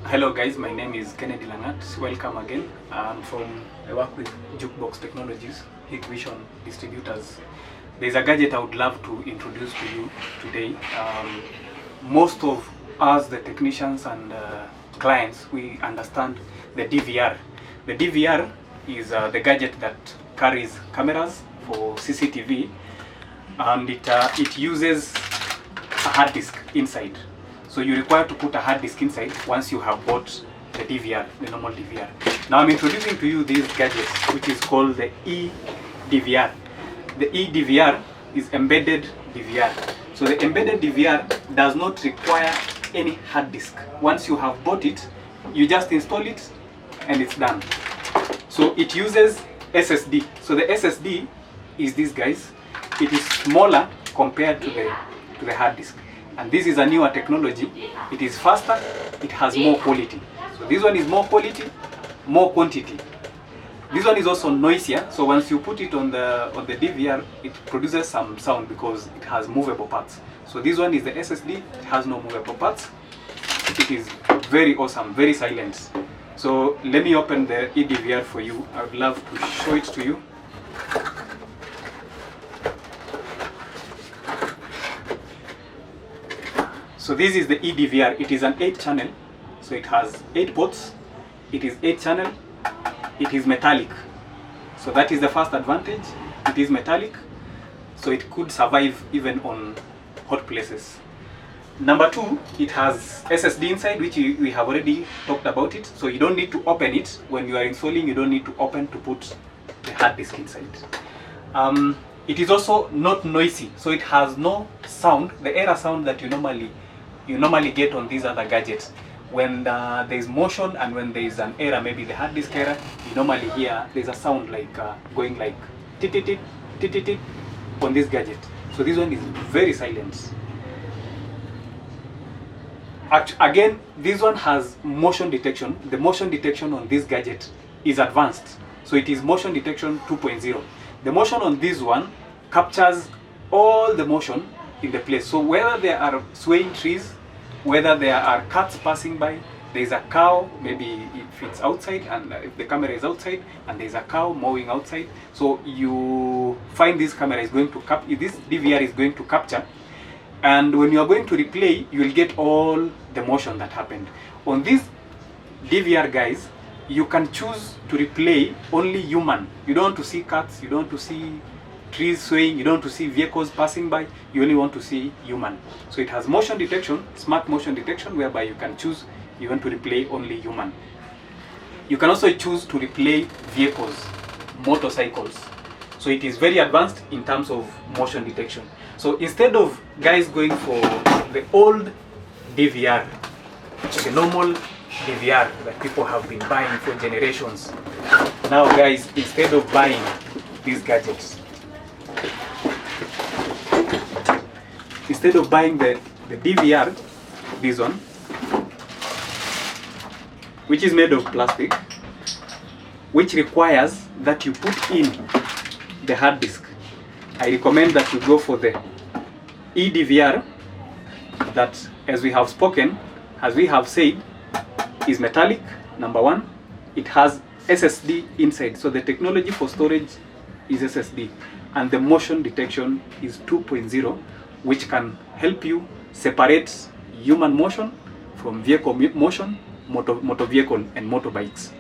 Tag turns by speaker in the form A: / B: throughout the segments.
A: Hello guys, my name is Kennedy Langat. Welcome again. I work with Jukebox Technologies, Hikvision distributors. There's a gadget I would love to introduce to you today. Most of us, the technicians and clients, we understand the DVR. The DVR is the gadget that carries cameras for CCTV, and it uses a hard disk inside. So you require to put a hard disk inside once you have bought the DVR, the normal DVR. Now I'm introducing to you these gadgets, which is called the eDVR. The eDVR is Embedded DVR. So the Embedded DVR does not require any hard disk. Once you have bought it, you just install it and it's done. So it uses SSD. So the SSD is this, guys. It is smaller compared to the hard disk. And this is a newer technology. It is faster, it has more quality. So this one is more quality, more quantity. This one is also noisier, so once you put it on the DVR, it produces some sound because it has movable parts. So this one is the SSD, it has no movable parts. It is very awesome, very silent. So let me open the eDVR for you. I would love to show it to you. So this is the eDVR. It is an 8-channel, so it has 8 ports. It is 8-channel. It is metallic. So that is the first advantage. It is metallic, so it could survive even on hot places. Number 2, it has SSD inside, which we have already talked about it. So you don't need to open it. When you are installing, you don't need to open to put the hard disk inside. It is also not noisy, so it has no sound, the error sound that you normally get on these other gadgets. When there is motion and when there is an error, maybe the hard disk error, you normally hear there's a sound like going like tit tit tit tit tit tit on this gadget. So this one is very silent. Again, this one has motion detection. The motion detection on this gadget is advanced. So it is motion detection 2.0. The motion on this one captures all the motion in the place. So whether there are swaying trees, whether there are cats passing by, there is a cow, maybe if it's outside and if the camera is outside and there is a cow mowing outside, so you find this camera is going to this DVR is going to capture, and when you are going to replay, you will get all the motion that happened. On this DVR, guys, you can choose to replay only human. You don't want to see cats, you don't want to see trees swaying, you don't want to see vehicles passing by, you only want to see human. So it has motion detection, smart motion detection, whereby you can choose you want to replay only human. You can also choose to replay vehicles, motorcycles. So it is very advanced in terms of motion detection. So instead of guys going for the old DVR, the normal DVR that people have been buying for generations, now guys, instead of buying these gadgets, instead of buying the DVR, this one, which is made of plastic, which requires that you put in the hard disk, I recommend that you go for the eDVR that, as we have spoken, as we have said, is metallic, number 1. It has SSD inside, so the technology for storage is SSD, and the motion detection is 2.0, which can help you separate human motion from vehicle motion, motor vehicle and motorbikes.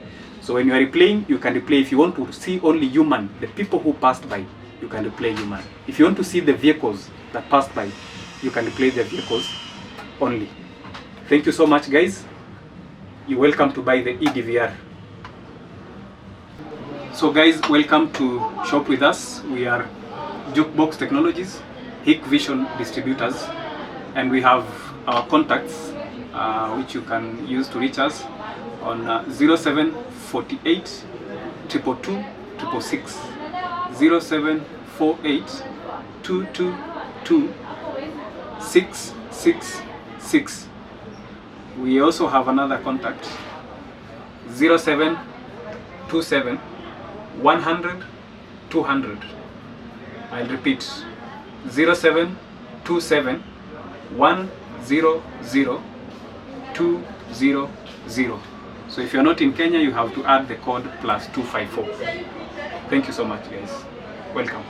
A: So when you are replaying, you can replay. If you want to see only human, the people who passed by, you can replay human. If you want to see the vehicles that passed by, you can replay the vehicles only. Thank you so much, guys. You're welcome to buy the eDVR. So guys, welcome to shop with us. We are Jukebox Technologies, Hikvision distributors, and we have our contacts which you can use to reach us on 0748 222 666, 0748 222 666. We also have another contact, 0727 100 200. I'll repeat, 0727 100 200. 0. So if you're not in Kenya, you have to add the code +254. Thank you so much, guys. Welcome.